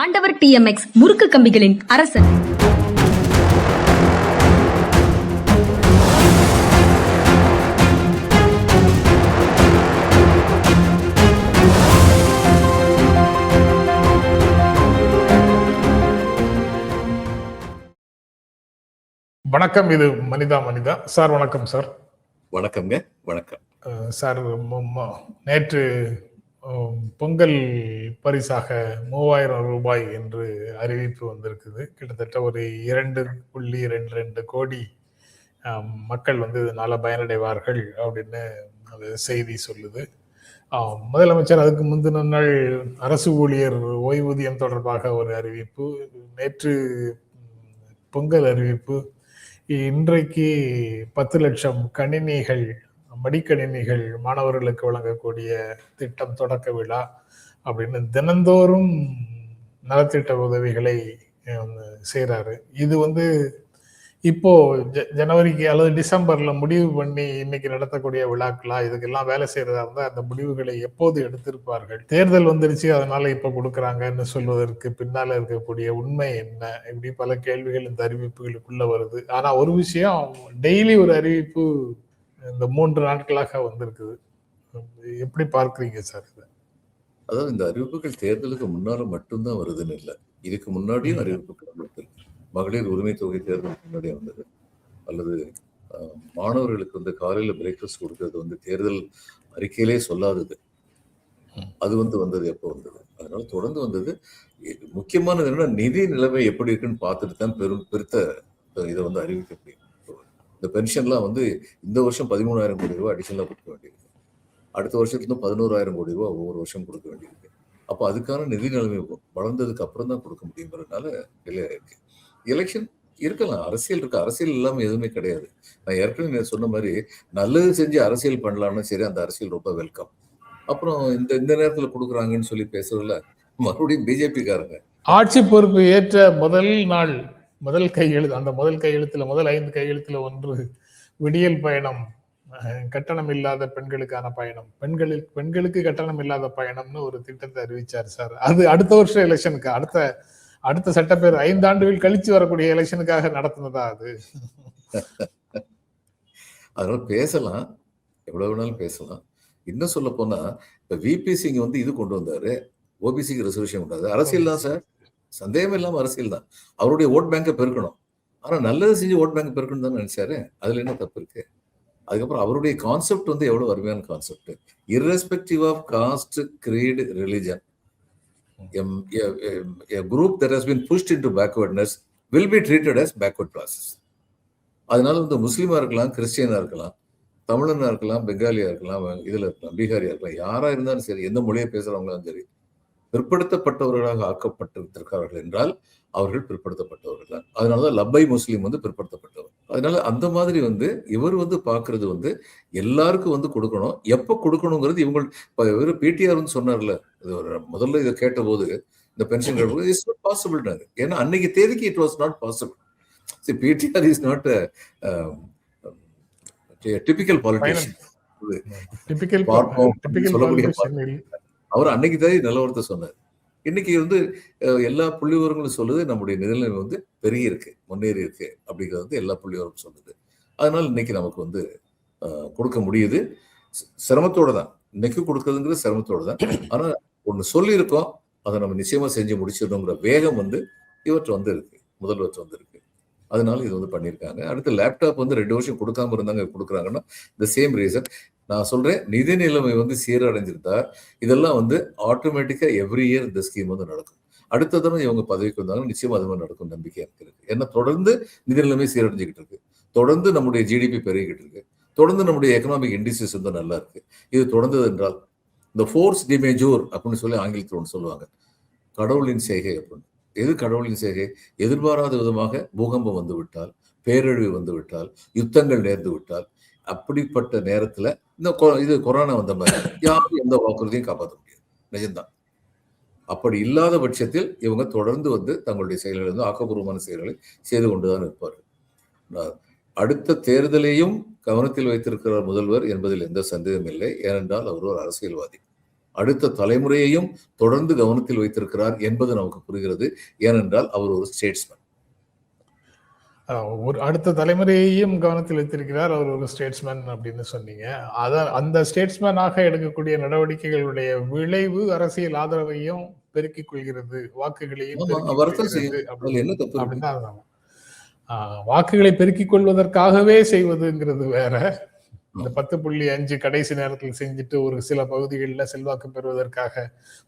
ஆண்டவர் TMX முறுக்கு கம்பிகளின் அரசன். வணக்கம். இது மனிதா சார். வணக்கம் சார். வணக்கம்ங்க. வணக்கம் சார். நேற்று பொங்கல் பரிசாக 3000 ரூபாய் என்று அறிவிப்பு வந்திருக்குது. கிட்டத்தட்ட ஒரு 2.22 கோடி மக்கள் இதனால பயனடைவார்கள் அப்படின்னு அது செய்தி சொல்லுது. முதலமைச்சர் அதுக்கு முந்தின நாள் அரசு ஊழியர் ஓய்வூதியம் தொடர்பாக ஒரு அறிவிப்பு, நேற்று பொங்கல் அறிவிப்பு, இன்றைக்கு 10 லட்சம் கணினிகள், மடிக்கணினிகள் மாணவர்களுக்கு வழங்கக்கூடிய திட்டம் தொடக்க விழா அப்படின்னு தினந்தோறும் நலத்திட்ட உதவிகளை செய்யறாரு. இது இப்போ ஜனவரிக்கு அல்லது டிசம்பர்ல முடிவு பண்ணி இன்னைக்கு நடத்தக்கூடிய விழாக்களா? இதுக்கெல்லாம் வேலை செய்யறதா இருந்தா அந்த முடிவுகளை எப்போது எடுத்திருப்பார்கள்? தேர்தல் வந்துருச்சு அதனால இப்ப கொடுக்கறாங்கன்னு சொல்வதற்கு பின்னால இருக்கக்கூடிய உண்மை என்ன? இப்படி பல கேள்விகள் இந்த அறிவிப்புகளுக்குள்ள வருது. ஆனா ஒரு விஷயம், டெய்லி ஒரு அறிவிப்பு இந்த 3 நாட்களாக வந்திருக்குது. எப்படி பார்க்கிறீங்க சார் இதை? அதாவது இந்த அறிவிப்புகள் தேர்தலுக்கு முன்னால மட்டும்தான் வருதுன்னு இல்லை, இதுக்கு முன்னாடியும் அறிவிப்புகள் வந்திருக்கு. மகளிர் உரிமை தொகை தேர்தலுக்கு முன்னாடியே வந்தது, அல்லது மாணவர்களுக்கு காலையில பிரேக்ஃபாஸ்ட் கொடுக்கறது தேர்தல் அறிக்கையிலே சொல்லாதது, அது வந்தது எப்போ வந்தது. அதனால தொடர்ந்து வந்தது. முக்கியமானது என்னன்னா, நிதி நிலைமை எப்படி இருக்குன்னு பார்த்துட்டு தான் பெருத்த இதை அறிவிக்க முடியும். இந்த பென்ஷன்லாம் இந்த வருஷம் 13,000 கோடி ரூபாய் அடிஷனலா கொடுக்க வேண்டியிருக்கு. அடுத்த வருஷத்துல 11,000 கோடி ரூபாய் ஒவ்வொரு வருஷம் கொடுக்க வேண்டியிருக்கு. அப்போ அதுக்கான நிதி நிலைமை வளர்ந்ததுக்கு அப்புறம் தான் கொடுக்க முடியுங்கிறதுனால டிலே ஆயிருக்கு. எலெக்ஷன் இருக்கலாம், அரசியல் இருக்கு, அரசியல் இல்லாம எதுவுமே கிடையாது. நான் ஏற்கனவே சொன்ன மாதிரி நல்லது செஞ்சு அரசியல் பண்ணலாம்னு சரி, அந்த அரசியல் ரொம்ப வெல்கம். அப்புறம் இந்த நேரத்துல கொடுக்குறாங்கன்னு சொல்லி பேசுறதுல மறுபடியும் பிஜேபி காரங்க ஆட்சி பொறுப்பு ஏற்ற முதல் நாள் முதல் கையெழுத்து, அந்த முதல் கையெழுத்துல முதல் 5 கையெழுத்துல ஒன்று விடியல் பயணம், கட்டணம் இல்லாத பெண்களுக்கான பயணம், பெண்களுக்கு கட்டணம் இல்லாத பயணம்னு ஒரு திட்டத்தை அறிவிச்சார் சார். அது அடுத்த வருஷம் எலெக்ஷனுக்கு, அடுத்த சட்டப்பேர் 5 ஆண்டுகள் கழிச்சு வரக்கூடிய எலெக்ஷனுக்காக நடத்தினதா அது? அதனால பேசலாம், எவ்வளவு வேணாலும் பேசலாம். இன்னும் சொல்ல போனா இப்ப விபி சிங் இது கொண்டு வந்தாரு, ஓபிசிக்கு ரிசர்வேஷன் கொண்டாது. அரசியல் தான் சார், சந்தேகம் இல்லாம அரசியல் தான். அவருடைய ஓட் பேங்கை பெருக்கணும். ஆனா நல்லது செஞ்சு ஓட் பேங்க் பெருக்கணும் தான் நினைச்சாரு. அதுல என்ன தப்பு இருக்கு? அதுக்கப்புறம் அவருடைய கான்செப்ட் எவ்வளவு அருமையான concept. irrespective of caste, creed, religion, a group that has been pushed into backwardness will be treated as backward classes. அதனால முஸ்லீமா இருக்கலாம், கிறிஸ்டியனா இருக்கலாம், தமிழனா இருக்கலாம், பெங்காலியா இருக்கலாம், இதுல இருக்கலாம், பீகாரியா இருக்கலாம், யாரா இருந்தாலும் சரி, எந்த மொழியை பேசுறவங்களும் சரி, பிற்படுத்தப்பட்டவர்களாக ஆக்கப்பட்டிருக்கிறார்கள் என்றால் அவர்கள் பிற்படுத்தப்பட்டவர்கள் தான். அதனாலதான் லப்பை முஸ்லீம் பிற்படுத்தப்பட்டவர். அதனால அந்த மாதிரி இவர் பாக்குறது எல்லாருக்கும் கொடுக்கணும். எப்ப கொடுக்கணுங்கிறது இவங்க பிடிஆர் சொன்னார்ல, முதல்ல இதை கேட்ட போது இந்த பென்ஷன் இஸ் நாட் பாசிபிள். ஏன்னா அன்னைக்கு தேதிக்கு it was not possible. PTR is not typical politician. அவர் அன்னைக்கு தேதி நிலவரத்தை சொன்னார். இன்னைக்கு எல்லா புள்ளி விவரங்களும் சொல்லுது, நம்முடைய நிலைமை பெருகி இருக்கு, முன்னேறி இருக்கு அப்படிங்கிறது எல்லா புள்ளி விவரம் சொல்லுது. அதனால இன்னைக்கு நமக்கு கொடுக்க முடியுது. சிரமத்தோட தான் இன்னைக்கு கொடுக்கறதுங்கிறது சிரமத்தோட தான். ஆனா ஒண்ணு சொல்லி இருக்கோம், அதை நம்ம நிச்சயமா செஞ்சு முடிச்சிடணுங்கிற வேகம் இவற்றை இருக்கு, முதல்வற்றை இருக்கு. அதனால இது பண்ணியிருக்காங்க. அடுத்து லேப்டாப் 2 வருஷம் கொடுக்காம இருந்தாங்க, கொடுக்குறாங்கன்னா த சேம் ரீசன். நான் சொல்றேன், நிதி நிலைமை சீரடைஞ்சிருந்தா இதெல்லாம் ஆட்டோமேட்டிக்கா எவ்ரி இயர் இந்த ஸ்கீம் நடக்கும். அடுத்த தடவை இவங்க பதவிக்கு வந்தாங்கன்னா நிச்சயமா அது மாதிரி நடக்கும் நம்பிக்கை எனக்கு இருக்கு. ஏன்னா தொடர்ந்து நிதி நிலைமை சீரடைஞ்சுக்கிட்டு இருக்கு, தொடர்ந்து நம்முடைய ஜிடிபி பெருகிக்கிட்டு இருக்கு, தொடர்ந்து நம்முடைய எக்கனாமிக் இண்டிசஸ் நல்லா இருக்கு. இது தொடர்ந்தது என்றால் இந்த ஃபோர்ஸ் டிமேஜூர் அப்படின்னு சொல்லி ஆங்கிலத்தில் ஒன்று சொல்லுவாங்க, கடவுளின் செய்கை அப்படின்னு. எது கடவுளின் செய்கை? எதிர்பாராத விதமாக பூகம்பம் வந்துவிட்டால், பேரழிவு வந்துவிட்டால், யுத்தங்கள் நேர்ந்து விட்டால், அப்படிப்பட்ட நேரத்துல இது கொரோனா வந்த மாதிரி யாரும் எந்த வாக்குறுதியும் காப்பாற்ற முடியாது, நிஜம்தான். அப்படி இல்லாத பட்சத்தில் இவங்க தொடர்ந்து தங்களுடைய செயல்களை ஆக்கப்பூர்வமான செயல்களை செய்து கொண்டுதான் இருப்பார்கள். அடுத்த தேர்தலையும் கவனத்தில் வைத்திருக்கிறார் முதல்வர் என்பதில் எந்த சந்தேகம் இல்லை. ஏனென்றால் அவர் ஒரு அரசியல்வாதி. அடுத்த தலைமுறையையும் தொடர்ந்து கவனத்தில் வைத்திருக்கிறார் என்பது நமக்கு புரிகிறது. ஏனென்றால் அவர் ஒரு ஸ்டேட்ஸ்மேன். ஒரு அடுத்த தலைமுறையையும் கவனத்தில் வைத்திருக்கிறார். அவர் ஒரு ஸ்டேட்ஸ்மேன் அப்படின்னு சொன்னீங்க. அந்த ஸ்டேட்ஸ்மேனாக எடுக்கக்கூடிய நடவடிக்கைகளுடைய விளைவு அரசியல் ஆதரவையும் பெருக்கிக் கொள்கிறது, வாக்குகளையும் பெருக்கிக் கொள்கிறது அப்படின்னா வாக்குகளை பெருக்கிக் கொள்வதற்காகவே செய்வதுங்கிறது வேற. இந்த 10.5 கடைசி நேரத்தில் செஞ்சுட்டு ஒரு சில பகுதிகளில் செல்வாக்கு பெறுவதற்காக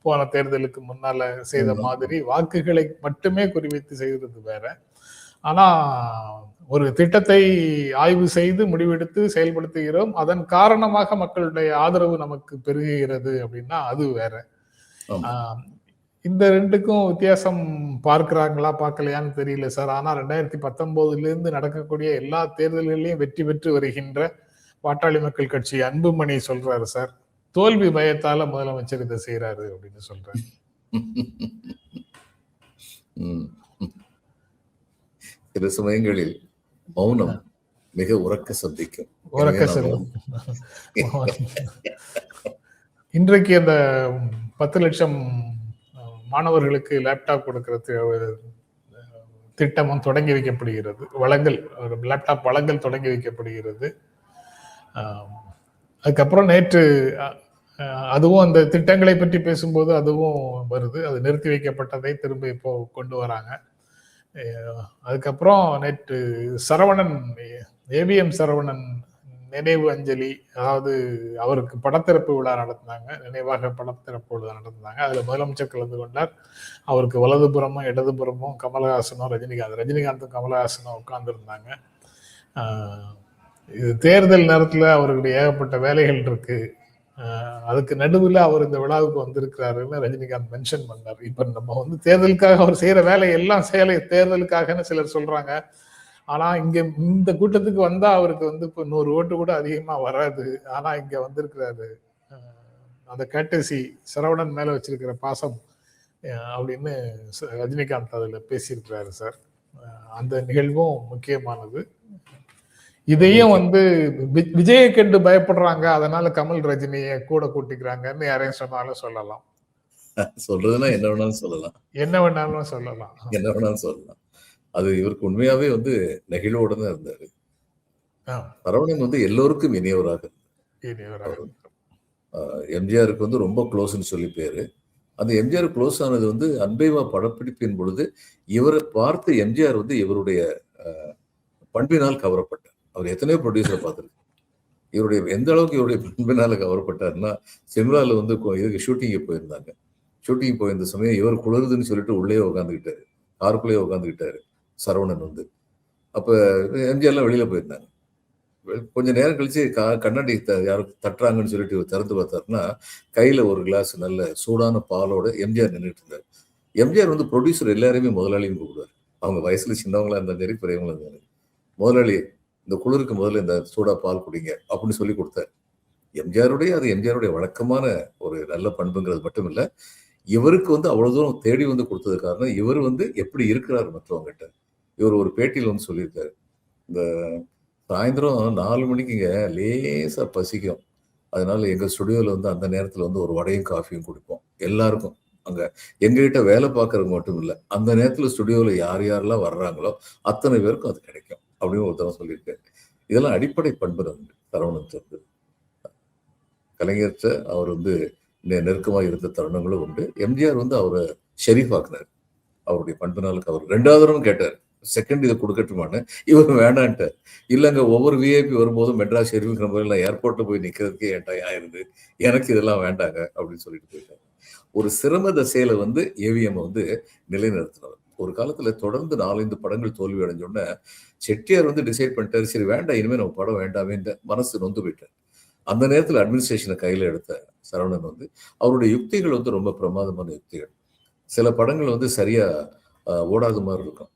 போன தேர்தலுக்கு முன்னால செய்த மாதிரி வாக்குகளை மட்டுமே குறிவைத்து செய்கிறது வேற. ஆனா ஒரு திட்டத்தை ஆய்வு செய்து முடிவெடுத்து செயல்படுத்துகிறோம், அதன் காரணமாக மக்களுடைய ஆதரவு நமக்கு பெருகுகிறது அப்படின்னா அது வேற. இந்த ரெண்டுக்கும் வித்தியாசம் பார்க்கிறாங்களா பார்க்கலையான்னு தெரியல சார். ஆனா 2019 நடக்கக்கூடிய எல்லா தேர்தல்களையும் வெற்றி பெற்று வருகின்ற பாட்டாளி மக்கள் கட்சி அன்புமணி சொல்றாரு சார், தோல்வி பயத்தால முதலமைச்சர் இதை செய்யறாரு அப்படின்னு சொல்றாரு. சில சமயங்களில் மௌனம் மிக உறக்க சந்திக்கும். இன்றைக்கு அந்த 10 லட்சம் மாணவர்களுக்கு லேப்டாப் கொடுக்கிறது திட்டமும் தொடங்கி வைக்கப்படுகிறது. லேப்டாப் வழங்கல் தொடங்கி வைக்கப்படுகிறது. அதுக்கப்புறம் நேற்று அதுவும் அந்த திட்டங்களை பற்றி பேசும்போது அதுவும் வருது. அது நிறுத்தி வைக்கப்பட்டதை திரும்ப இப்போ கொண்டு வராங்க. அதுக்கப்புறம் நேற்று சரவணன், ஏவிஎம் சரவணன் நினைவு அஞ்சலி, அதாவது அவருக்கு படத்திறப்பு விழா நடத்தினாங்க, நினைவாக படத்திறப்பு விழா நடத்தினாங்க. அதுல முதலமைச்சர் கலந்து கொண்டார். அவருக்கு வலதுபுறமும் இடதுபுறமும் கமலஹாசனும் ரஜினிகாந்தும் கமலஹாசனும் உட்கார்ந்து இருந்தாங்க. இது தேர்தல் நேரத்துல அவர்களுடைய ஏகப்பட்ட வேலைகள் இருக்கு, அதுக்கு நடுவில் அவர் இந்த விழாவுக்கு வந்திருக்கிறாருன்னு ரஜினிகாந்த் மென்ஷன் பண்ணார். இப்ப நம்ம தேர்தலுக்காக அவர் செய்யற வேலை எல்லாம் தேர்தலுக்காகன்னு சிலர் சொல்றாங்க. ஆனா இங்க இந்த கூட்டத்துக்கு வந்தா அவருக்கு இப்ப 100 ஓட்டு கூட அதிகமா வராது. ஆனா இங்க வந்திருக்கிறாரு, அந்த கேட்டசி சரவணன் மேல வச்சிருக்கிற பாசம் அப்படின்னு ரஜினிகாந்த் அதுல பேசியிருக்கிறாரு சார். அந்த நிகழ்வும் முக்கியமானது. இதையும் விஜயை கண்டு பயப்படுறாங்க, அதனால கமல் ரஜினியை கூட கூட்டிக்கிறாங்கன்னு யாரையும் சொன்னாலும் சொல்லலாம். சொல்றதுன்னா என்ன வேணாலும் சொல்லலாம். அது இவருக்கு உண்மையாவே நெகிழ்வோட தான் இருந்தாரு. சரவணன் எல்லோருக்கும் இனியவராக. எம்ஜிஆருக்கு ரொம்ப க்ளோஸ்ன்னு சொல்லி பேரு. அந்த எம்ஜிஆர் க்ளோஸ் ஆனது அன்பைவா படப்பிடிப்பின் பொழுது இவரை பார்த்து எம்ஜிஆர் இவருடைய பண்பினால் கவரப்பட்டார். அவர் எத்தனையோ ப்ரொடியூசரை பார்த்துருக்கு. இவருடைய எந்த அளவுக்கு இவருடைய பண்பினால கவரப்பட்டாருன்னா, சிம்லாவில் இதுக்கு ஷூட்டிங்கு போயிருந்தாங்க. ஷூட்டிங் போயிருந்த சமயம் இவர் குளிருதுன்னு சொல்லிட்டு உள்ளே உட்காந்துக்கிட்டாரு, காருக்குள்ளேயே உட்காந்துக்கிட்டாரு சரவணன். அப்போ எம்ஜிஆர்லாம் வெளியில போயிருந்தாங்க. கொஞ்ச நேரம் கழிச்சு கண்ணாடி யாரும் தட்டுறாங்கன்னு சொல்லிட்டு இவர் திறந்து பார்த்தாருன்னா, கையில ஒரு கிளாஸ் நல்ல சூடான பாலோட எம்ஜிஆர் நின்றுட்டு இருந்தார். எம்ஜிஆர் ப்ரொடியூசர் எல்லாரையுமே முதலாளியும் கூப்பிடுவார். அவங்க வயசுல சின்னவங்களா இருந்தாலும் சரி, பெரியவங்களா இருந்தாலும், முதலாளி இந்த குளிருக்கு முதல்ல இந்த சூடா பால் குடிங்க அப்படின்னு சொல்லி கொடுத்தாரு. எம்ஜிஆருடைய வழக்கமான ஒரு நல்ல பண்புங்கிறது மட்டும் இல்ல, இவருக்கு அவ்வளவு தூரம் தேடி கொடுத்தது காரணம் இவர் எப்படி இருக்கிறார் மற்றவங்கிட்ட. இவர் ஒரு பேட்டியில் சொல்லியிருக்காரு, இந்த சாயந்தரம் 4 மணிக்கு இங்க லேசா பசிக்கும், அதனால எங்க ஸ்டுடியோல அந்த நேரத்துல ஒரு வடையும் காஃபியும் குடிப்போம் எல்லாருக்கும். அங்க எங்ககிட்ட வேலை பார்க்கறவங்க மட்டும் இல்லை, அந்த நேரத்துல ஸ்டுடியோல யாரெல்லாம் வர்றாங்களோ அத்தனை பேருக்கும் அது கிடைக்கும் அப்படின்னு ஒருத்தரம் சொல்லியிருக்காரு. இதெல்லாம் அடிப்படை பண்பு சரவணன். கலைஞர்கிட்ட அவர் நெருக்கமாக இருந்த தருணங்களும் உண்டு. எம்ஜிஆர் அவரை ஷெரீஃபாக்குனார் அவருடைய பண்புனாலுக்கு. அவர் 2வது தடவை கேட்டார், செகண்ட் இதை கொடுக்கட்டுமான்னு. இவர் வேண்டான்ட்டார். இல்லைங்க, ஒவ்வொரு விஐபி வரும்போதும் மெட்ராஸ் ஷெரீஃப்ங்கிற முறையில் நான் ஏர்போர்ட்டில் போய் நிற்கிறதுக்கே என் டயம் ஆயிருந்து, எனக்கு இதெல்லாம் வேண்டாங்க அப்படின்னு சொல்லிட்டு போயிட்டார். ஒரு சிரம தசையில ஏவிஎம் நிலைநிறுத்தினவர். ஒரு காலத்துல தொடர்ந்து 4-5 படங்கள் தோல்வி அடைஞ்சோடனே செட்டியார் டிசைட் பண்ணிட்டாரு, சரி வேண்டாம், இனிமே நம்ம படம் வேண்டாமே, மனசு நொந்து போயிட்டார். அந்த நேரத்தில் அட்மினிஸ்ட்ரேஷனை கையில எடுத்த சரவணன் அவருடைய யுக்திகள் ரொம்ப பிரமாதமான யுக்திகள். சில படங்கள் சரியா ஓடாத மாதிரி இருக்கும்,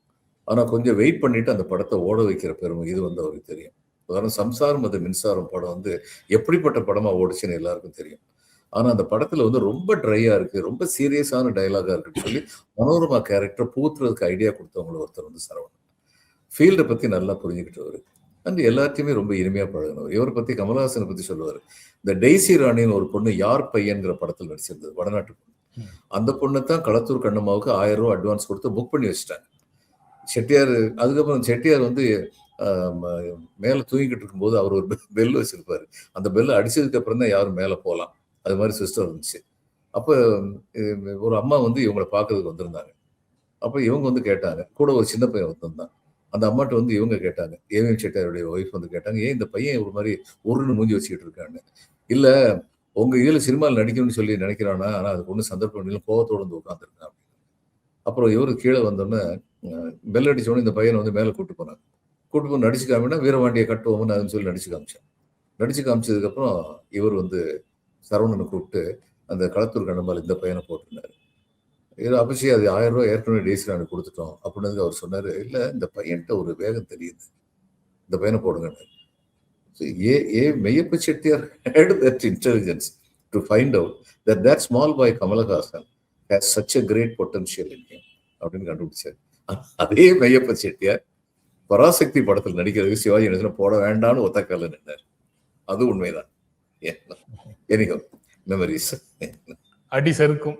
ஆனா கொஞ்சம் வெயிட் பண்ணிட்டு அந்த படத்தை ஓட வைக்கிற பெருமை இது அவருக்கு தெரியும். உதாரணம் சம்சாரம் அது மின்சாரம் படம் எப்படிப்பட்ட படமா ஓடிச்சுன்னு எல்லாருக்கும் தெரியும். ஆனா அந்த படத்துல ரொம்ப ட்ரையா இருக்கு, ரொம்ப சீரியஸான டயலாகா இருக்குன்னு சொல்லி மனோரமா கேரக்டர் பூத்துறதுக்கு ஐடியா கொடுத்தவங்களை ஒருத்தர் சரவணன். ஃபீல்டை பத்தி நல்லா புரிஞ்சுக்கிட்டவர். அண்ட் எல்லாத்தையுமே ரொம்ப இனிமையா பழகினவர். இவரை பத்தி கமலஹாசனை பத்தி சொல்லுவாரு. இந்த டெய்சி ராணின்னு ஒரு பொண்ணு யார் பையன்கிற படத்தில் நடிச்சிருந்தது, வடநாட்டு பொண்ணு. அந்த பொண்ணை தான் களத்தூர் கண்ணம்மாவுக்கு 1000 ரூபாய் அட்வான்ஸ் கொடுத்து புக் பண்ணி வச்சுட்டாங்க. செட்டியார் அதுக்கப்புறம் செட்டியார் வந்து மேல தூங்கிக்கிட்டு இருக்கும்போது அவர் ஒரு பெல் வச்சிருப்பாரு. அந்த பெல்லை அடிச்சதுக்கு அப்புறம் தான் யாரும் மேல போகலாம். அது மாதிரி சிஸ்டம் இருந்துச்சு. அப்ப ஒரு அம்மா வந்து இவங்களை பார்க்கறதுக்கு வந்திருந்தாங்க. அப்ப இவங்க வந்து கேட்டாங்க, கூட ஒரு சின்ன பையன் வந்திருந்தான். அந்த அம்மாட்ட வந்து இவங்க கேட்டாங்க, ஏவிஎம் செட்டியாருடைய ஒய்ஃப் வந்து கேட்டாங்க, ஏன் இந்த பையன் ஒரு மாதிரி உருன்னு மூஞ்சி வச்சுக்கிட்டு இருக்கான்னு. இல்ல உங்க இதுல சினிமாவில் நடிக்கணும்னு சொல்லி நினைக்கிறானா, ஆனா அதுக்கு ஒன்றும் சந்தர்ப்பம் இல்லை, கோவத்தோடு வந்து உட்காந்துருக்கான். அப்புறம் இவரு கீழே வந்தோடனே பெல் அடிச்சோடனே இந்த பையனை வந்து மேலே கூட்டு போனாங்க. கூட்டு போய் நடிச்சு காமினா வீரவாண்டியை கட்டுவோம்னு அதுன்னு சொல்லி நடிச்சு காமிச்சேன். நடிச்சு காமிச்சதுக்கப்புறம் இவர் வந்து சரவணனை கூப்பிட்டு அந்த களத்தூர் கண்ணம்மாள் இந்த பையனை போட்டிருந்தாரு. இது அபிஷே அது 1000 ரூபாய் ஏற்கனவே டேசிலானு கொடுத்துட்டோம் அப்படின்னு அவர் சொன்னாரு. இல்லை இந்த பையன்கிட்ட ஒரு வேகம் தெரியுது, இந்த பையனை போடுங்கன்னு. Meiyappa Chettiar had that intelligence to find out that that small boy Kamalahassan has such a great potential in him அப்படின்னு கண்டுபிடிச்சார். அதே மெய்யப்ப செட்டியார் பராசக்தி படத்தில் நடிக்கிறதுக்கு சிவாஜி கணேசன் போட வேண்டாம்னு ஒத்தக்கால நின்றார். அது உண்மைதான். எனிகோ மெமரிஸ் அடி சறுக்கும்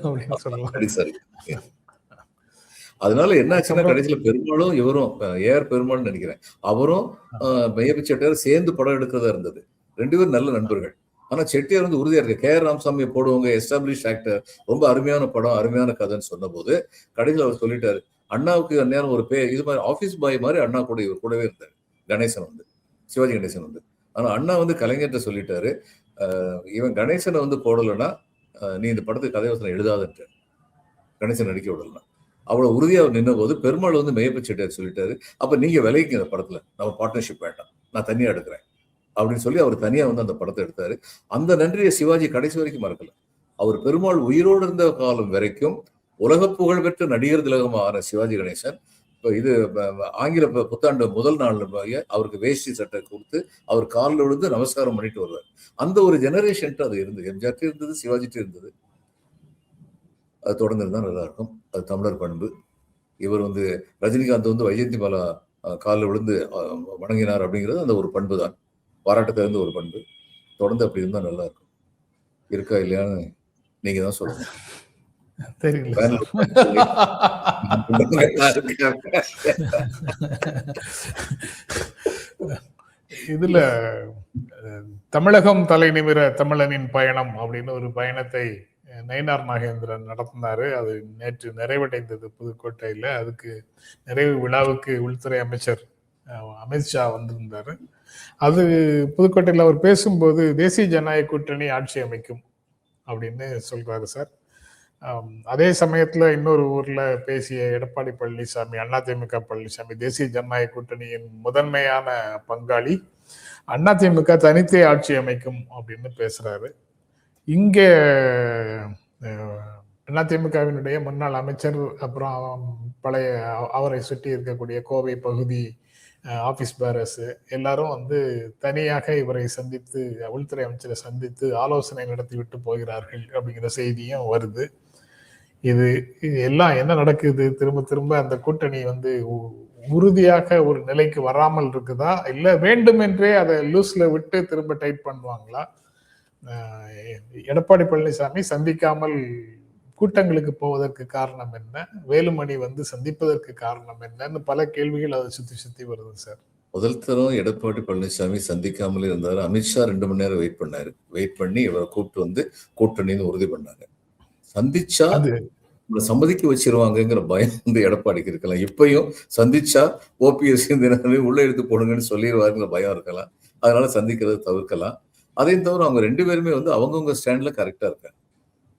அப்படின்னு சொல்லலாம். அடி சறுக்கும். அதனால என்ன ஆச்சுன்னா கடைசியில பெருமாளும் இவரும் ஏஆர் பெருமாள்னு நினைக்கிறேன், அவரும் மெய்யப்ப செட்டியார் சேர்ந்து படம் எடுக்கிறதா இருந்தது. 2 பேரும் நல்ல நண்பர்கள். ஆனா செட்டியார் வந்து உறுதியா இருக்கு. கே.ஆர். ராமசாமியை போடுவாங்க, எஸ்டாப்ளிஷ் ஆக்டர், ரொம்ப அருமையான படம், அருமையான கதைன்னு சொன்ன போது கடைசியில் அவர் சொல்லிட்டாரு, அண்ணாவுக்கு அந்நேரம் ஒரு இது மாதிரி ஆபீஸ் பாய் மாதிரி அண்ணா கூட இவர் கூடவே இருந்தார். கணேசன் வந்து, சிவாஜி கணேசன் வந்து. ஆனா அண்ணா வந்து கலைஞர்கிட்ட சொல்லிட்டாரு, இவன் கணேசனை வந்து போடலைன்னா நீ இந்த படத்துக்கு கதைவசனம் எழுதாதுன்ட்டு, கணேசன் நடிக்க விடலன்னா. அவ்வளவு உறுதியா அவர் நின்ன போது பெருமாள் வந்து மெய்யப்ப செட்டியார் சொல்லிட்டாரு, அப்ப நீங்க விலைக்கு இந்த படத்துல நம்ம பார்ட்னர்ஷிப் வேண்டாம், நான் தனியா எடுக்கிறேன் அப்படின்னு சொல்லி அவர் தனியா வந்து அந்த படத்தை எடுத்தாரு. அந்த நன்றியை சிவாஜி கடைசி வரைக்கும் மறக்கல. அவர் பெருமாள் உயிரோடு இருந்த காலம் வரைக்கும் உலக புகழ்பெற்ற நடிகர் திலகமான சிவாஜி கணேசன் இது ஆங்கில புத்தாண்டு முதல் நாள் அவருக்கு வேஷ்டி சட்டை கொடுத்து அவர் காலில் விழுந்து நமஸ்காரம் பண்ணிட்டு வருவார். அந்த ஒரு ஜெனரேஷன் அது இருந்தது. எம்ஜிஆர் இருந்தது, சிவாஜிட்டு இருந்தது. அது தொடர்ந்து இருந்தால் நல்லா இருக்கும். அது தமிழர் பண்பு. இவர் வந்து ரஜினிகாந்த் வந்து வைஜெயந்தி மாலா காலில் விழுந்து வணங்கினார் அப்படிங்கிறது அந்த ஒரு பண்பு தான், பாராட்டத்தை இருந்த ஒரு பண்பு. தொடர்ந்து அப்படி இருந்தால் நல்லா இருக்கும். இருக்கா இல்லையான்னு நீங்க தான் சொல்லணும். இதுல தமிழகம் தலை நிமிர தமிழனின் பயணம் அப்படின்னு ஒரு பயணத்தை நயினார் நாகேந்திரன் நடத்தினாரு. அது நேற்று நிறைவடைந்தது புதுக்கோட்டையில. அதுக்கு நிறைவு விழாவுக்கு உள்துறை அமைச்சர் அமித்ஷா வந்திருந்தாரு. அது புதுக்கோட்டையில் அவர் பேசும்போது தேசிய ஜனநாயக கூட்டணி ஆட்சி அமைக்கும் அப்படின்னு சொல்றாரு சார். அதே சமயத்துல இன்னொரு ஊர்ல பேசிய எடப்பாடி பழனிசாமி, அதிமுக பழனிசாமி, தேசிய ஜனநாயக கூட்டணியின் முதன்மையான பங்காளி, அதிமுக தனித்தே ஆட்சி அமைக்கும் அப்படின்னு பேசுறாரு. இங்க அதிமுகவினுடைய முன்னாள் அமைச்சர், அப்புறம் பழைய அவரை சுற்றி இருக்கக்கூடிய கோவை பகுதி ஆபீஸ் பேரர்ஸ் எல்லாரும் வந்து தனியாக இவரை சந்தித்து, உள்துறை அமைச்சரை சந்தித்து ஆலோசனை நடத்தி விட்டு போகிறார்கள் அப்படிங்கிற செய்தியும் வருது. இது எல்லாம் என்ன நடக்குது? திரும்ப திரும்ப அந்த கூட்டணி வந்து உறுதியாக ஒரு நிலைக்கு வராமல் இருக்குதா, இல்ல வேண்டுமென்றே அதை லூஸ்ல விட்டு திரும்ப டைட் பண்ணுவாங்களா? எடப்பாடி பழனிசாமி சந்திக்காமல் கூட்டங்களுக்கு போவதற்கு காரணம் என்ன? வேலுமணி வந்து சந்திப்பதற்கு காரணம் என்னன்னு பல கேள்விகள் அதை சுத்தி சுத்தி வருது சார். முதல் தரம் எடப்பாடி பழனிசாமி சந்திக்காமலே இருந்தாரு. அமித்ஷா 2 மணி நேரம் வெயிட் பண்ணாரு. வெயிட் பண்ணி இவரை கூப்பிட்டு வந்து கூட்டணின்னு உறுதி பண்ணாங்க. சந்திச்சா சம்மதிக்க வச்சிருவாங்கிற பயம் வந்து எடப்பாடிக்கு இருக்கலாம். இப்பயும் சந்திச்சா ஓபிஎஸ் உள்ள எடுத்து போடுங்கன்னு சொல்லிடுவாருங்கிற பயம் இருக்கலாம். அதனால சந்திக்கிறத தவிர்க்கலாம். அதையும் தவிர அவங்க 2 பேருமே வந்து அவங்கவுங்க ஸ்டாண்ட்ல கரெக்டா இருக்காங்க.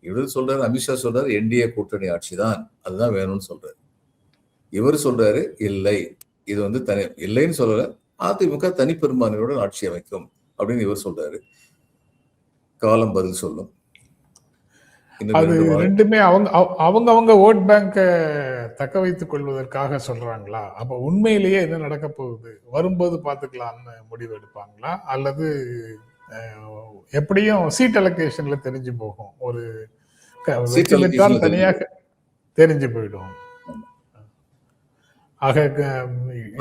இவர் சொல்றாரு, அமித்ஷா சொல்றாரு என்டிஏ கூட்டணி ஆட்சி தான், அதுதான் வேணும்னு சொல்றாரு. இவர் சொல்றாரு இல்லை, இது வந்து தனி இல்லைன்னு சொல்லல, அதிமுக தனிப்பெரும்பான்மையுடன் ஆட்சி அமைக்கும் அப்படின்னு இவர் சொல்றாரு. காலம் பதில் சொல்லும். அது ரெண்டுமே அவங்க ஓட் பேங்க தக்க வைத்துக் கொள்வதற்காக சொல்றாங்களா? அப்ப உண்மையிலேயே என்ன நடக்க போகுது, வரும்போது பாத்துக்கலாம்னு முடிவு எடுப்பாங்களா? அல்லது எப்படியும் சீட் அலோகேஷன்ல தெரிஞ்சு போகும், ஒரு வெற்றி பெற்றால் தனியாக தெரிஞ்சு போயிடும். ஆக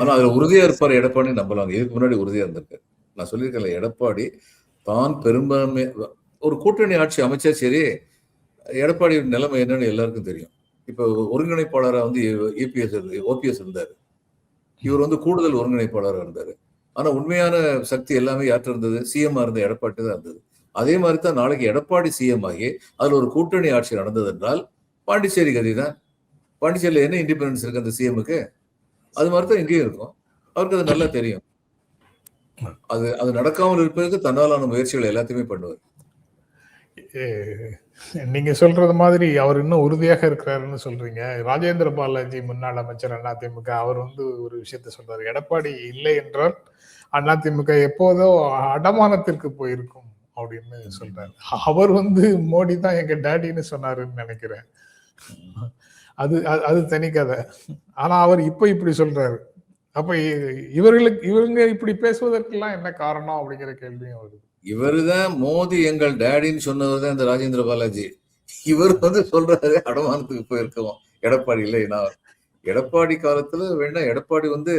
ஆனா அதுல உறுதியா இருப்பாரு எடப்பாடி நம்பலாம். இதுக்கு முன்னாடி உறுதியா இருந்திருக்காரு. நான் சொல்லியிருக்கேன்ல, எடப்பாடி தான் பெரும்பான்மை ஒரு கூட்டணி ஆட்சி அமைச்சா சரி, எடப்பாடி நிலைமை என்னன்னு எல்லாருக்கும் தெரியும். இப்ப ஒருங்கிணைப்பாளரா வந்து ஓபிஎஸ் இருந்தாரு. இவர் வந்து கூடுதல் ஒருங்கிணைப்பாளராக இருந்தாரு. ஆனா உண்மையான சக்தி எல்லாமே யார்கிட்ட இருந்தது? சிஎம் இருந்த எடப்பாடி தான் இருந்தது. அதே மாதிரி தான் நாளைக்கு எடப்பாடி சிஎம் ஆகி அதுல ஒரு கூட்டணி ஆட்சி நடந்தது என்றால் பாண்டிச்சேரி கதி தான். பாண்டிச்சேரியில என்ன இண்டிபெண்டன்ஸ் இருக்கு அந்த சிஎம்முக்கு? அது மாதிரி தான் இங்கேயும் இருக்கும். அவருக்கு அது நல்லா தெரியும். அது நடக்காமல் இருப்பதற்கு தன்னாலான முயற்சிகள் எல்லாத்தையுமே பண்ணுவார். நீங்க சொல்றது மாதிரி அவர் இன்னும் உறுதியாக இருக்கிறாருன்னு சொல்றீங்க. ராஜேந்திர பாலாஜி முன்னாள் அமைச்சர் அதிமுக, அவர் வந்து ஒரு விஷயத்த சொல்றாரு. எடப்பாடி இல்லை என்றால் அதிமுக எப்போதோ அடமானத்திற்கு போயிருக்கும் அப்படின்னு சொல்றாரு. அவர் வந்து மோடி தான் எங்க டேடின்னு சொன்னாருன்னு நினைக்கிறேன். அது தனி கதை. ஆனா அவர் இப்ப இப்படி சொல்றாரு. அப்ப இவங்க இப்படி பேசுவதற்கெல்லாம் என்ன காரணம் அப்படிங்கிற கேள்வியும் வருது. இவருதான் மோடி எங்கள் டேடின்னு சொன்னவர் தான் இந்த ராஜேந்திர பாலாஜி. இவர் வந்து சொல்றாரு அடமானத்துக்கு போயிருக்கோம் எடப்பாடி இல்லை. நான் எடப்பாடி காலத்துல வேணா எடப்பாடி வந்து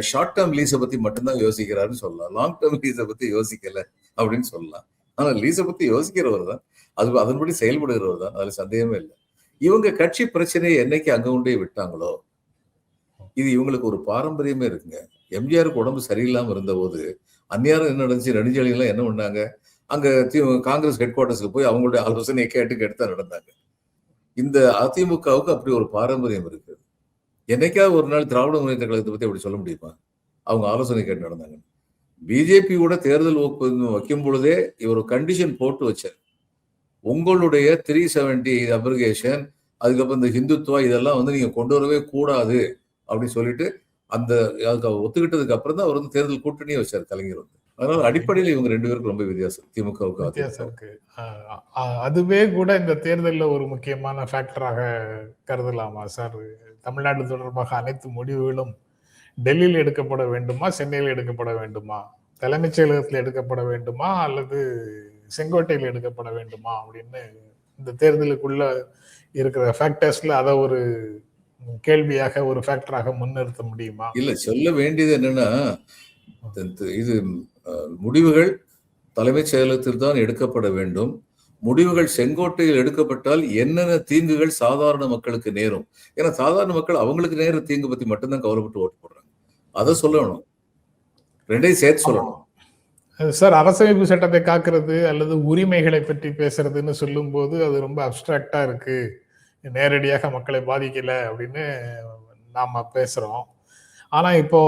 ஷார்ட் டேர்ம் லீஸை பத்தி மட்டும்தான் யோசிக்கிறாருன்னு சொல்லலாம். லாங் டேர்ம் லீஸை பத்தி யோசிக்கல அப்படின்னு சொல்லலாம். ஆனா லீஸை பத்தி யோசிக்கிறவர் தான், அது அதன்படி செயல்படுகிறவர் தான், அதுல சந்தேகமே இல்லை. இவங்க கட்சி பிரச்சனையை என்னைக்கு அங்க கொண்டே விட்டாங்களோ, இது இவங்களுக்கு ஒரு பாரம்பரியமே இருக்குங்க. எம்ஜிஆருக்கு உடம்பு சரியில்லாம இருந்த போது அந்நியாரம் என்ன நடந்துச்சு? நெடுஞ்சாலைகள்லாம் என்ன பண்ணாங்க? அங்க காங்கிரஸ் ஹெட் குவார்டர்ஸ்க்கு போய் அவங்களுடைய ஆலோசனையை கேட்டு தான் நடந்தாங்க. இந்த அதிமுகவுக்கு அப்படி ஒரு பாரம்பரியம் இருக்கு. என்னைக்காவது ஒரு நாள் திராவிட முன்னேற்ற கழகத்தை பத்தி அப்படி சொல்ல முடியுமா? அவங்க ஆலோசனை கேட்டு நடந்தாங்க. பிஜேபி கூட தேர்தல் வைக்கும் பொழுதே இவர் கண்டிஷன் போட்டு வச்சார். உங்களுடைய 370 அப்ரிகேஷன், அதுக்கப்புறம் இந்த ஹிந்துத்துவா இதெல்லாம் வந்து நீங்க கொண்டு வரவே கூடாது அப்படின்னு சொல்லிட்டு அந்த ஒத்துக்கிட்டதுக்கு அப்புறம் தான் அவர் வந்து தேர்தல் கூட்டணியே வச்சார் கலைஞர் வந்து. அதனால அடிப்படையில் இவங்க 2 பேருக்கு ரொம்ப வித்தியாசம், திமுகவுக்கு வித்தியாசம் இருக்கு. அதுவே கூட இந்த தேர்தலில் ஒரு முக்கியமான ஃபேக்டராக கருதலாமா சார்? தமிழ்நாடு தொடர்பாக அனைத்து முடிவுகளும் டெல்லியில் எடுக்கப்பட வேண்டுமா, சென்னையில் எடுக்கப்பட வேண்டுமா, தலைமைச் செயலகத்தில் எடுக்கப்பட வேண்டுமா, அல்லது செங்கோட்டையில் எடுக்கப்பட வேண்டுமா அப்படின்னு இந்த தேர்தலுக்குள்ள இருக்கிற ஃபேக்டர்ஸ்ல அதை ஒரு கேள்வியாக, ஒரு ஃபேக்டராக முன்னிறுத்த முடியுமா? இல்ல, சொல்ல வேண்டியது என்னன்னா, இது முடிவுகள் தலைமைச் செயலகத்தில் தான் எடுக்கப்பட வேண்டும். முடிவுகள் செங்கோட்டையில் எடுக்கப்பட்டால் என்னென்ன தீங்குகள் சாதாரண மக்களுக்கு நேரும்? ஏன்னா சாதாரண மக்கள் அவங்களுக்கு நேர தீங்கு பத்தி மட்டும்தான் கவலைப்பட்டு ஓட்டு போடுறாங்க. அதை சொல்லணும், ரெண்டையும் சேர்த்து சொல்லணும். சார், அரசமைப்பு சட்டத்தை காக்கிறது அல்லது உரிமைகளை பற்றி பேசுறதுன்னு சொல்லும் போது அது ரொம்ப அப்டிராக்டா இருக்கு, நேரடியாக மக்களை பாதிக்கல அப்படின்னு நாம பேசுறோம். ஆனா இப்போ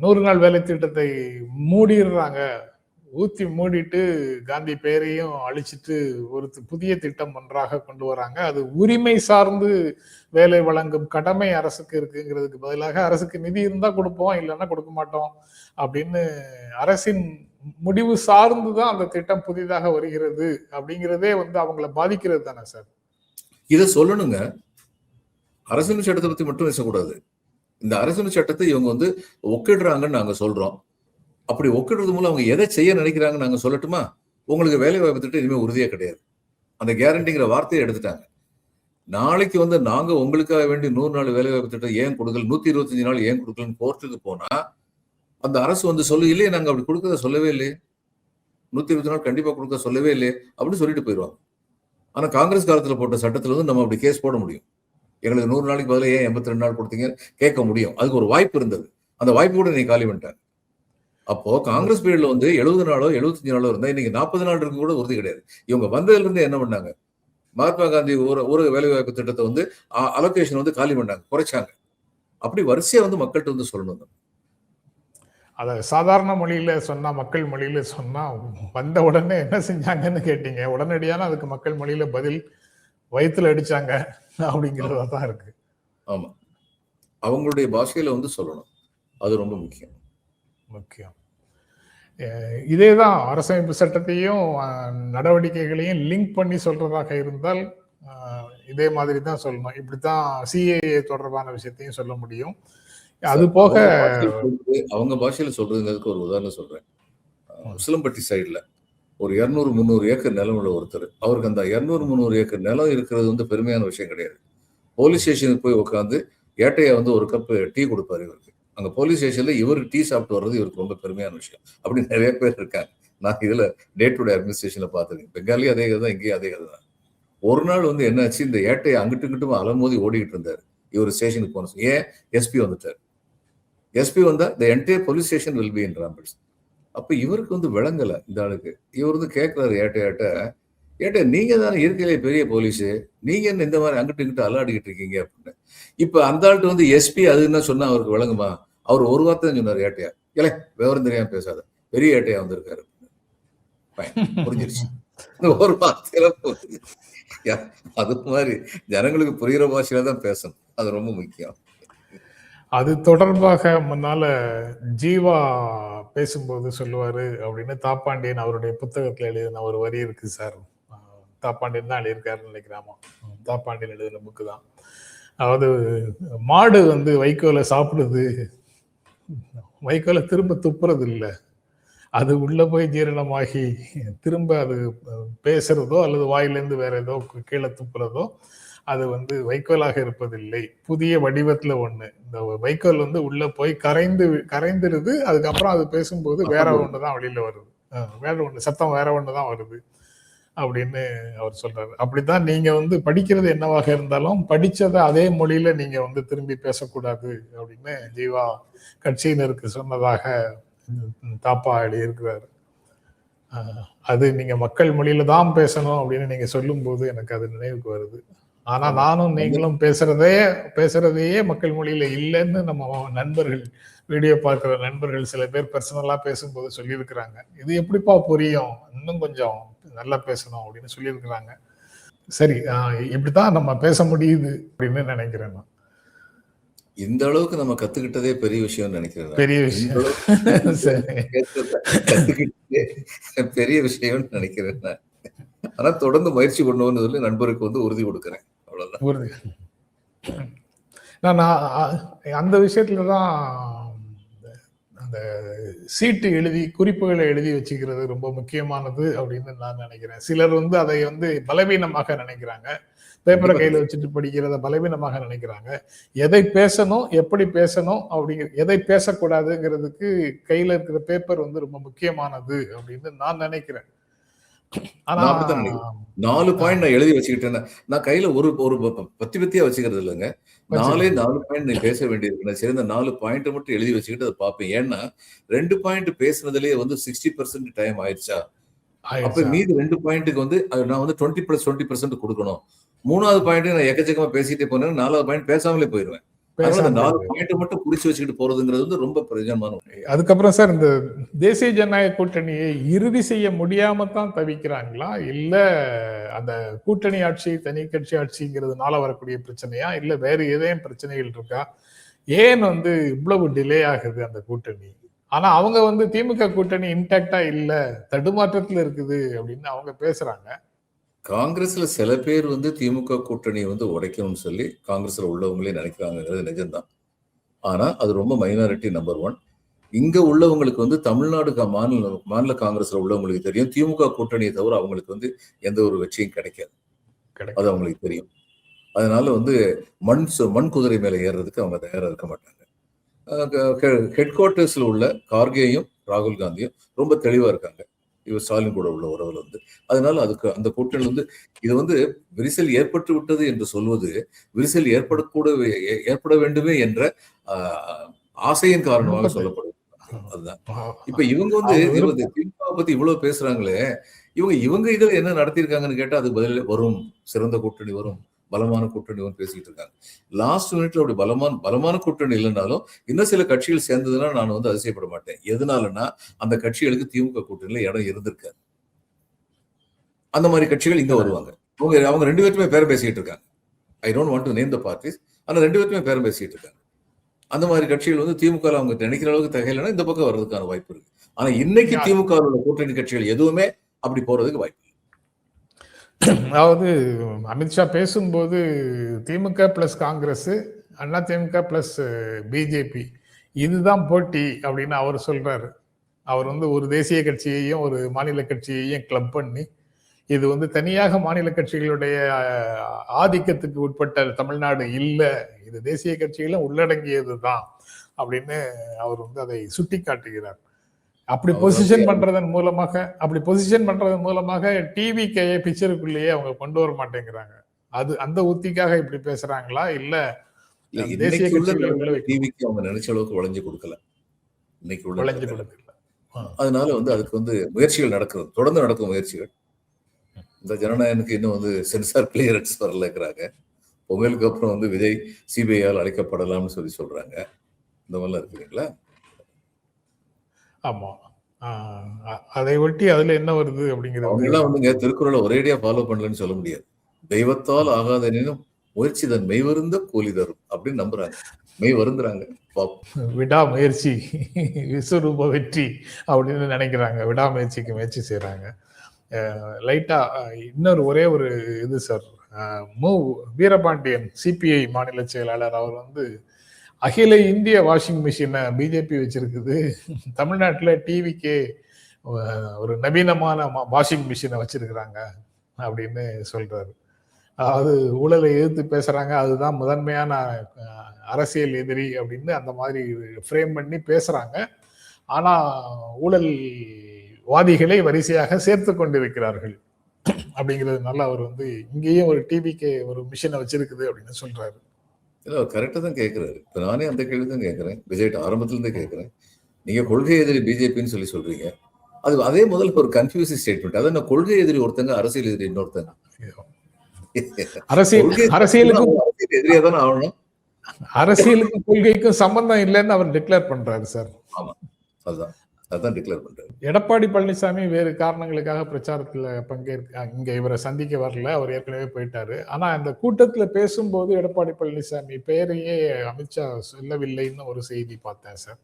100 நாள் வேலை திட்டத்தை மூடிடுறாங்க, ஊத்தி மூடிட்டு காந்தி பெயரையும் அழிச்சிட்டு ஒரு புதிய திட்டம் ஒன்றாக கொண்டு வராங்க. அது உரிமை சார்ந்து வேலை வழங்கும் கடமை அரசுக்கு இருக்குங்கிறதுக்கு பதிலாக அரசுக்கு நிதி இருந்தா கொடுப்போம், இல்லைன்னா கொடுக்க மாட்டோம் அப்படின்னு அரசின் முடிவு சார்ந்துதான் அந்த திட்டம் புதிதாக வருகிறது அப்படிங்கிறதே வந்து அவங்கள பாதிக்கிறது தானே சார்? இதை சொல்லணுங்க. அரசியல் சட்டத்தை பத்தி மட்டும் பேசக்கூடாது. இந்த அரசியல் சட்டத்தை இவங்க வந்து ஒக்கிடுறாங்கன்னு நாங்க சொல்றோம். அப்படி ஒக்கிடுறது மூலம் அவங்க எதை செய்ய நினைக்கிறாங்கன்னு நாங்க சொல்லட்டுமா? உங்களுக்கு வேலை வாய்ப்பு திட்டம் இனிமே உறுதியே கிடையாது. அந்த கேரண்டிங்கிற வார்த்தையை எடுத்துட்டாங்க. நாளைக்கு வந்து நாங்க உங்களுக்காக வேண்டி 100 நாள் வேலை வாய்ப்பு திட்டம் ஏன் கொடுக்கல, 125 நாள் ஏன் கொடுக்கலன்னு கோர்ட்டுக்கு போனா அந்த அரசு வந்து சொல்லு, இல்லையே நாங்க அப்படி கொடுக்கறத சொல்லவே இல்லையே, 120 நாள் கண்டிப்பா கொடுக்க சொல்லவே இல்லையே அப்படின்னு சொல்லிட்டு போயிடுவாங்க. ஆனா காங்கிரஸ் காலத்துல போட்ட சட்டத்துல வந்து நம்ம அப்படி கேஸ் போட முடியும். எங்களுக்கு 100 நாளைக்கு பதிலாக ஏன் 82 நாள் கொடுத்தீங்க கேட்க முடியும். அதுக்கு ஒரு வாய்ப்பு இருந்தது. அந்த வாய்ப்பு கூட நீங்க காலி பண்ணிட்டாங்க. அப்போ காங்கிரஸ் பீரியட்ல வந்து 70 நாளோ 75 நாளோ இருந்தா இன்னைக்கு 40 நாள் இருக்கு கூட உறுதி கிடையாது. இவங்க வந்ததுல இருந்து என்ன பண்ணாங்க? மகாத்மா காந்தி ஒரு வேலை வாய்ப்பு திட்டத்தை வந்து அலோகேஷன் வந்து காலி பண்ணாங்க, குறைச்சாங்க. அப்படி வரிசையா வந்து மக்கள்கிட்ட வந்து சொல்லணும். அத சாதாரண மொழியில சொன்னா, மக்கள் மொழியில சொன்னா, வந்த உடனே என்ன செஞ்சாங்கன்னு கேட்டீங்க. உடனடியான அதுக்கு மக்கள் மொழியில பதில் வயிற்றுல அடிச்சாங்க அப்படிங்கிறதா தான் இருக்கு. ஆமா, அவங்களுடைய பாஷையில வந்து சொல்லணும். அது ரொம்ப முக்கியம். இதேதான் அரசமைப்பு சட்டத்தையும் நடவடிக்கைகளையும் லிங்க் பண்ணி சொல்றதாக இருந்தால் இதே மாதிரி தான் சொல்லணும். இப்படித்தான் சிஏஏ தொடர்பான விஷயத்தையும் சொல்ல முடியும். அது போக அவங்க பாஷையில சொல்றதுங்கிறதுக்கு ஒரு உதாரணம் சொல்றேன். உசிலம்பட்டி சைடுல ஒரு 200-300 ஏக்கர் நிலம் உள்ள ஒருத்தர், அவருக்கு அந்த 200-300 ஏக்கர் நிலம் இருக்கிறது வந்து பெருமையான விஷயம் கிடையாது. போலீஸ் ஸ்டேஷனுக்கு போய் உட்காந்து ஏட்டையா வந்து ஒரு கப் டீ கொடுப்பாரு இவருக்கு. அங்க போலீஸ் ஸ்டேஷன்ல இவருக்கு டீ சாப்பிட்டு வர்றது இவருக்கு ரொம்ப பெருமையான விஷயம். அப்படி நிறைய பேர் இருக்காங்க. நான் இதுல டே டு டே அட்மினிஸ்ட்ரேஷன்ல பார்த்துருக்கேன். பெங்காலி அதே கதை தான், இங்கேயும் அதே கதை தான். ஒரு நாள் வந்து என்னாச்சு, இந்த ஏட்டையை அங்கிட்டு இங்கிட்டும் அலமோதி ஓடிக்கிட்டு இருந்தாரு. இவர் ஸ்டேஷனுக்கு போன ஏன் எஸ்பி வந்துட்டார். எஸ்பி வந்தா the entire police station will be in rumbles. அப்ப இவருக்கு வந்து விளங்கல இந்த ஆளுக்கு. இவர் வந்து கேட்கிறாரு ஏட்ட நீங்க தானே இருக்கையிலே பெரிய போலீஸு, நீங்க என்ன இந்த மாதிரி அங்கிட்டு இங்கிட்டு அல்லாடிக்கிட்டு இருக்கீங்க அப்படின்னு. இப்ப அந்த ஆள்கிட்ட வந்து எஸ்பி அது என்ன சொன்னா அவருக்கு விளங்குமா? அவர் ஒரு வார்த்தை தான் சொன்னார் ஏட்டையா, இல்லை விவரம் தெரியாம பேசாத, பெரிய ஏட்டையா வந்திருக்காரு. புரிஞ்சிருச்சு. இந்த ஒரு வார்த்தையில அது மாதிரி ஜனங்களுக்கு புரியுற பாஷையில தான் பேசணும். அது ரொம்ப முக்கியம். அது தொடர்பாக முன்னால ஜீவா பேசும்போது சொல்லுவாரு அப்படின்னு தாப்பாண்டியன் அவருடைய புத்தகத்துல எழுதின ஒரு வரி இருக்கு சார். தாப்பாண்டியன் தான் எழுதியிருக்காருன்னு நினைக்கிறாமா. தாப்பாண்டியன் எழுதின புக்கு தான். அதாவது மாடு வந்து வைக்கோலை சாப்பிடுது, வைக்கோலை திரும்ப துப்புறது இல்லை, அது உள்ள போய் ஜீரணமாகி திரும்ப அது பேசுறதோ அல்லது வாயிலேருந்து வேற ஏதோ கீழே துப்புறதோ அது வந்து வைக்கோலாக இருப்பதில்லை, புதிய வடிவத்துல ஒண்ணு. இந்த வைக்கோல் வந்து உள்ள போய் கரைந்துருது, அதுக்கப்புறம் அது பேசும்போது வேற ஒண்ணுதான் வெளியில வருது, வேற ஒண்ணு சத்தம் வேற ஒண்ணுதான் வருது அப்படின்னு அவர் சொல்றாரு. அப்படித்தான் நீங்க வந்து படிக்கிறது என்னவாக இருந்தாலும் படிச்சதை அதே மொழியில நீங்க வந்து திரும்பி பேசக்கூடாது அப்படின்னு ஜீவா கட்சியினருக்கு சொன்னதாக தாப்பா எழுதியிருக்கிறாரு. அது நீங்க மக்கள் மொழியில தான் பேசணும் அப்படின்னு நீங்க சொல்லும் போது எனக்கு அது நினைவுக்கு வருது. ஆனா நானும் நீங்களும் பேசுறதையே மக்கள் மொழியில இல்லைன்னு நம்ம நண்பர்கள், வீடியோ பார்க்கிற நண்பர்கள் சில பேர் பர்சனலா பேசும்போது சொல்லியிருக்கிறாங்க. இது எப்படிப்பா புரியும், இன்னும் கொஞ்சம் நல்லா பேசணும் அப்படின்னு சொல்லியிருக்கிறாங்க. சரி, இப்படித்தான் நம்ம பேச முடியுது அப்படின்னு நினைக்கிறேன் நான். இந்த அளவுக்கு நம்ம கத்துக்கிட்டதே பெரிய விஷயம் நினைக்கிறேன். பெரிய விஷயம் கத்துக்கிட்டே பெரிய விஷயம்னு நினைக்கிறேன் நான். ஆனா தொடர்ந்து முயற்சி பண்ணுவோம்னு சொல்லி நண்பருக்கு வந்து உறுதி கொடுக்கிறேன். அவ்வளவுதான். உறுதி. நான் அந்த விஷயத்துலதான் அந்த சீட்டு எழுதி குறிப்புகளை எழுதி வச்சுக்கிறது ரொம்ப முக்கியமானது அப்படின்னு நான் நினைக்கிறேன். சிலர் வந்து அதை வந்து பலவீனமாக நினைக்கிறாங்க. பேப்பரை கையில வச்சுட்டு படிக்கிறத பலவீனமாக நினைக்கிறாங்க. எதை பேசணும், எப்படி பேசணும் அப்படிங்கிற, எதை பேசக்கூடாதுங்கிறதுக்கு கையில இருக்கிற பேப்பர் வந்து ரொம்ப முக்கியமானது அப்படின்னு நான் நினைக்கிறேன். ஆனா 4 பாயிண்ட் நான் எழுதி வச்சுக்கிட்டேன். நான் கையில ஒரு பத்தியா வச்சுக்கிறது இல்லைங்க. 4 பாயிண்ட் நீ பேச வேண்டியிருக்கு. சரி, இந்த 4 பாயிண்ட் மட்டும் எழுதி வச்சுக்கிட்டு அதை பார்ப்பேன். ஏன்னா 2 பாயிண்ட் பேசுனதுலயே வந்து 60% டைம் ஆயிடுச்சா, அப்ப மீதி 2 பாயிண்ட்டுக்கு வந்து நான் வந்து 20% கொடுக்கணும். 3வது பாயிண்ட் நான் எக்கச்சக்கமா பேசிட்டே போனேன், 4வது பாயிண்ட் பேசாமலே போயிடுவேன். 4 பாயிண்ட் மட்டும் குறிச்சு வச்சுக்கிட்டு போறதுங்கிறது வந்து ரொம்ப பிரயோஜனமான. அதுக்கப்புறம் சார், இந்த தேசிய ஜனநாயக கூட்டணியை இறுதி செய்ய முடியாம தான் தவிக்கிறாங்களா, இல்ல அந்த கூட்டணி ஆட்சி தனி கட்சி ஆட்சிங்கிறதுனால வரக்கூடிய பிரச்சனையா, இல்ல வேற ஏதேனும் பிரச்சனைகள் இருக்கா? ஏன் வந்து இவ்வளவு டிலே ஆகுது அந்த கூட்டணி? ஆனா அவங்க வந்து திமுக கூட்டணி இன்டாக்டா இல்ல, தடுமாற்றத்துல இருக்குது அப்படின்னு அவங்க பேசுறாங்க. காங்கிரஸ்ல சில பேர் வந்து திமுக கூட்டணியை வந்து உடைக்கணும்னு சொல்லி காங்கிரஸ்ல உள்ளவங்களே நினைக்கிறாங்கிறது நிஜம்தான். ஆனா அது ரொம்ப மைனாரிட்டி. நம்பர் 1. இங்க உள்ளவங்களுக்கு வந்து தமிழ்நாடு மாநில காங்கிரஸ்ல உள்ளவங்களுக்கு தெரியும், திமுக கூட்டணியை தவிர அவங்களுக்கு வந்து எந்த ஒரு வெற்றியும் கிடைக்காது. அது அவங்களுக்கு தெரியும். அதனால வந்து மண் குதிரை மேல ஏறுறதுக்கு அவங்க தயாரா இருக்க மாட்டாங்க. ஹெட் குவார்டர்ஸ்ல உள்ள கார்கேயும் ராகுல் காந்தியும் ரொம்ப தெளிவா இருக்காங்க இவர் ஸ்டாலின் கூட உள்ள உறவுல வந்து. அதனால அதுக்கு அந்த கூட்டணி வந்து இது வந்து விரிசல் ஏற்பட்டு விட்டது என்று சொல்வது விரிசல் ஏற்பட வேண்டுமே என்ற ஆசையின் காரணமாக சொல்லப்படுது. அதுதான். இப்ப இவங்க வந்து திமுக பத்தி இவ்வளவு பேசுறாங்களே, இவங்க இதுல என்ன நடத்திருக்காங்கன்னு கேட்டா அது பதில் வரும். சிறந்த கூட்டணி வரும், பலமான கூட்டணி வந்து பேசிட்டு இருக்காங்க. லாஸ்ட் மினிட்ல அப்படி பலமான கூட்டணி இல்லைன்னாலும் இன்னும் சில கட்சிகள் சேர்ந்ததுன்னா நான் வந்து அதிசயப்பட மாட்டேன். எதனாலன்னா அந்த கட்சிகளுக்கு திமுக கூட்டணியில இடம் இருந்திருக்காது. அந்த மாதிரி கட்சிகள் இங்க வருவாங்க. அவங்க 2 பேருமே பேரம் பேசிட்டு இருக்காங்க. I don't want to name the parties. ஆனா 2 பேருமே பேரம் பேசிட்டு இருக்காங்க. அந்த மாதிரி கட்சிகள் வந்து திமுக அவங்க நினைக்கிற அளவுக்கு தகையிலன்னா இந்த பக்கம் வர்றதுக்கான வாய்ப்பு இருக்கு. ஆனா இன்னைக்கு திமுக கூட்டணி கட்சிகள் எதுவுமே அப்படி போறதுக்கு வாய்ப்பு. அதாவது அமித்ஷா பேசும்போது திமுக plus Congress, Anna DMK plus BJP இதுதான் போட்டி அப்படின்னு அவர் சொல்றாரு. அவர் வந்து ஒரு தேசிய கட்சியையும் ஒரு மாநில கட்சியையும் கிளப் பண்ணி இது வந்து தனியாக மாநில கட்சிகளுடைய ஆதிக்கத்துக்கு உட்பட்ட தமிழ்நாடு இல்ல, இது தேசிய கட்சிகளும் உள்ளடங்கியதுதான் அப்படின்னு அவர் வந்து அதை சுட்டி காட்டுகிறார். அப்படி பொசிஷன் பண்றதன் மூலமாக டிவிக்கு பிக்சருக்குள்ளேயே அவங்க கொண்டு வர மாட்டேங்கிறாங்க. அது அந்த உத்திக்காக இப்படி பேசுறாங்களா இல்ல தேசிய டிவிக்கு அவங்க நினைச்ச அளவுக்கு வளைஞ்சு கொடுக்கல. இன்னைக்கு உள்ள வளைஞ்சு கொடுக்கல. அதனால வந்து அதுக்கு வந்து முயற்சிகள் நடக்கிறது, தொடர்ந்து நடக்கும் முயற்சிகள். இந்த ஜனநாயகனுக்கு இன்னும் வந்து சென்சார் கிளியரன்ஸ் வரலங்கிறாங்க. பொங்கலுக்கு அப்புறம் வந்து விஜய் சிபிஐயால் அழைக்கப்படலாம்னு சொல்றாங்க. இந்த மாதிரிலாம் இருக்குங்களா? ஆமா, அதை ஒட்டி அதுல என்ன வருது அப்படிங்கிறது அவங்க எல்லாம் வந்துங்க திருக்குறளை ஒரேடியா ஃபாலோ பண்ணலன்னு சொல்ல முடியாது. தெய்வத்தால் ஆகாதெனினும் முயற்சி தன் மெய் வருந்த கூலி தரும் அப்படின்னு நம்புறாங்க, மெய் வருந்துறாங்க. விடாமுயற்சி விஸ்வரூப வெற்றி அப்படின்னு நினைக்கிறாங்க. விடாமுயற்சிக்கு முயற்சி செய்யறாங்க. லைட்டா இன்னொரு ஒரே ஒரு இது சார், வீரபாண்டியன் சிபிஐ மாநில செயலாளர் அவர் வந்து அகில இந்திய வாஷிங் மிஷினை பிஜேபி வச்சிருக்குது, தமிழ்நாட்டில் டிவிக்கே ஒரு நவீனமான வாஷிங் மிஷினை வச்சிருக்கிறாங்க அப்படின்னு சொல்றாரு. அதாவது ஊழலை எதிர்த்து பேசுறாங்க, அதுதான் முதன்மையான அரசியல் எதிரி அப்படின்னு அந்த மாதிரி ஃப்ரேம் பண்ணி பேசுறாங்க. ஆனா ஊழல்வாதிகளை வரிசையாக சேர்த்து கொண்டிருக்கிறார்கள் அப்படிங்கிறதுனால அவர் வந்து இங்கேயும் ஒரு டிவிக்கு ஒரு மிஷினை வச்சிருக்குது அப்படின்னு சொல்றாரு. இல்லை, அவர் கரெக்டாக தான் கேட்குறாரு. இப்போ நானே அந்த கேள்வி தான் கேட்குறேன், விஜய்ட்ட ஆரம்பத்துலேருந்தே கேட்குறேன். நீங்கள் கொள்கை எதிரி பிஜேபின்னு சொல்றீங்க, அது அதே முதல்ல ஒரு கன்ஃபியூசிங் ஸ்டேட்மெண்ட். அதான் நான் கொள்கை எதிரி ஒருத்தங்க, அரசியல் எதிரி இன்னொருத்தங்க. அரசியலுக்கு எதிரியா தானே ஆகணும். அரசியலுக்கும் கொள்கைக்கும் சம்பந்தம் இல்லைன்னு அவர் டிக்ளேர் பண்றாரு சார். ஆமா, அதான் டிக்ளேர் பண்றாரு. எடப்பாடி பழனிசாமி வேறு காரணங்களுக்காக பிரச்சாரத்துல இங்க இவரை சந்திக்க வரல, அவர் ஏற்கனவே போயிட்டாரு. ஆனா அந்த கூட்டத்துல பேசும்போது எடப்பாடி பழனிசாமி பெயரையே அமித்ஷா சொல்லவில்லைன்னு ஒரு செய்தி பார்த்தேன் சார்.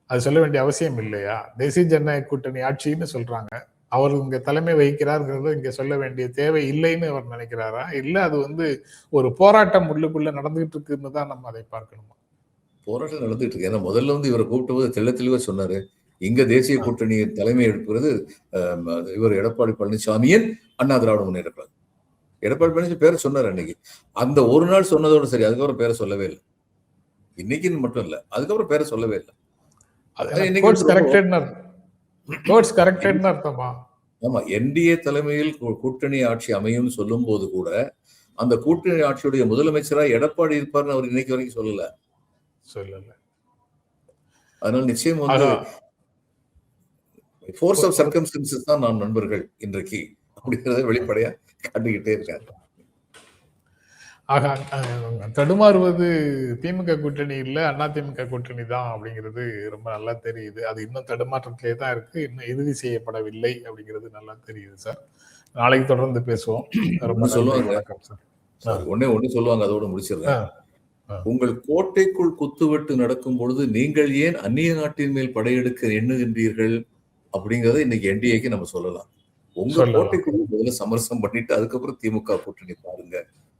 அது சொல்ல வேண்டிய அவசியம் இல்லையா? தேசிய ஜனநாயக கூட்டணி ஆட்சின்னு சொல்றாங்க, அவர் இங்க தலைமை வகிக்கிறார்ங்கிறது இங்க சொல்ல வேண்டிய தேவை இல்லைன்னு அவர் நினைக்கிறாரா, இல்ல அது வந்து ஒரு போராட்டம் உள்ளுக்குள்ள நடந்துகிட்டு இருக்குன்னு தான் நம்ம அதை பார்க்கணுமா? போராட்டம் நடந்துட்டு இருக்கு. ஏன்னா முதல்ல வந்து இவரை கூப்பிட்ட போது தெளிவா சொன்னாரு, இங்க தேசிய கூட்டணி தலைமை எடுக்கிறது இவர் எடப்பாடி பழனிசாமியின் அண்ணா திராவிட முன்னேற்ற கழகம். எடப்பாடி பழனிசாமி பேரை சொன்னார் அன்னைக்கு. அந்த ஒரு நாள் சொன்னதோட சரி, அதுக்கப்புறம் பேரை சொல்லவே இல்லை. இன்னைக்குன்னு மட்டும் இல்ல, அதுக்கப்புறம் பேரை சொல்லவே இல்லை. ஆமா, என்டிஏ தலைமையில் கூட்டணி ஆட்சி அமையும் சொல்லும் போது கூட அந்த கூட்டணி ஆட்சியுடைய முதலமைச்சரா எடப்பாடி இருப்பார்னு அவர் இன்னைக்கு வரைக்கும் சொல்லல. அதனால நிச்சயம் வந்து ஃபோர்ஸ் ஆஃப் சர்க்கம்ஸ்டன்சஸ் தான் நாம் நண்பர்கள் இன்றைக்கு அப்படிங்கிறத வெளிப்படையா காட்டிக்கிட்டே இருக்காங்க. ஆக தடுமாறுவது திமுக கூட்டணி இல்ல, அதிமுக கூட்டணி தான் அப்படிங்கிறது ரொம்ப நல்லா தெரியுது. அது இன்னும் தடுமாற்றத்திலே தான் இருக்கு, இன்னும் இறுதி செய்யப்படவில்லை அப்படிங்கிறது நல்லா தெரியுது சார். நாளைக்கு தொடர்ந்து பேசுவோம். ரொம்ப சொல்லுவாங்க சார், ஒண்ணு சொல்லுவாங்க, அதோட முடிச்சிடுறேன். உங்கள் கோட்டைக்குள் குத்துவெட்டு நடக்கும் பொழுது நீங்கள் ஏன் அந்நிய நாட்டின் மேல் படையெடுக்க எண்ணுகின்றீர்கள் அப்படிங்கறத இன்னைக்கு என்டிஏக்கு நம்ம சொல்லலாம். உங்க கோட்டைக்குள்ள முதல்ல சமரசம் பண்ணிட்டு அதுக்கப்புறம் திமுக கூட்டணி பாருங்க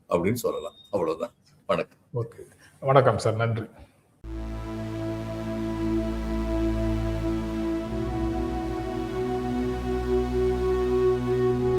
அப்படின்னு சொல்லலாம். அவ்வளவுதான். வணக்கம். ஓகே, வணக்கம் சார், நன்றி.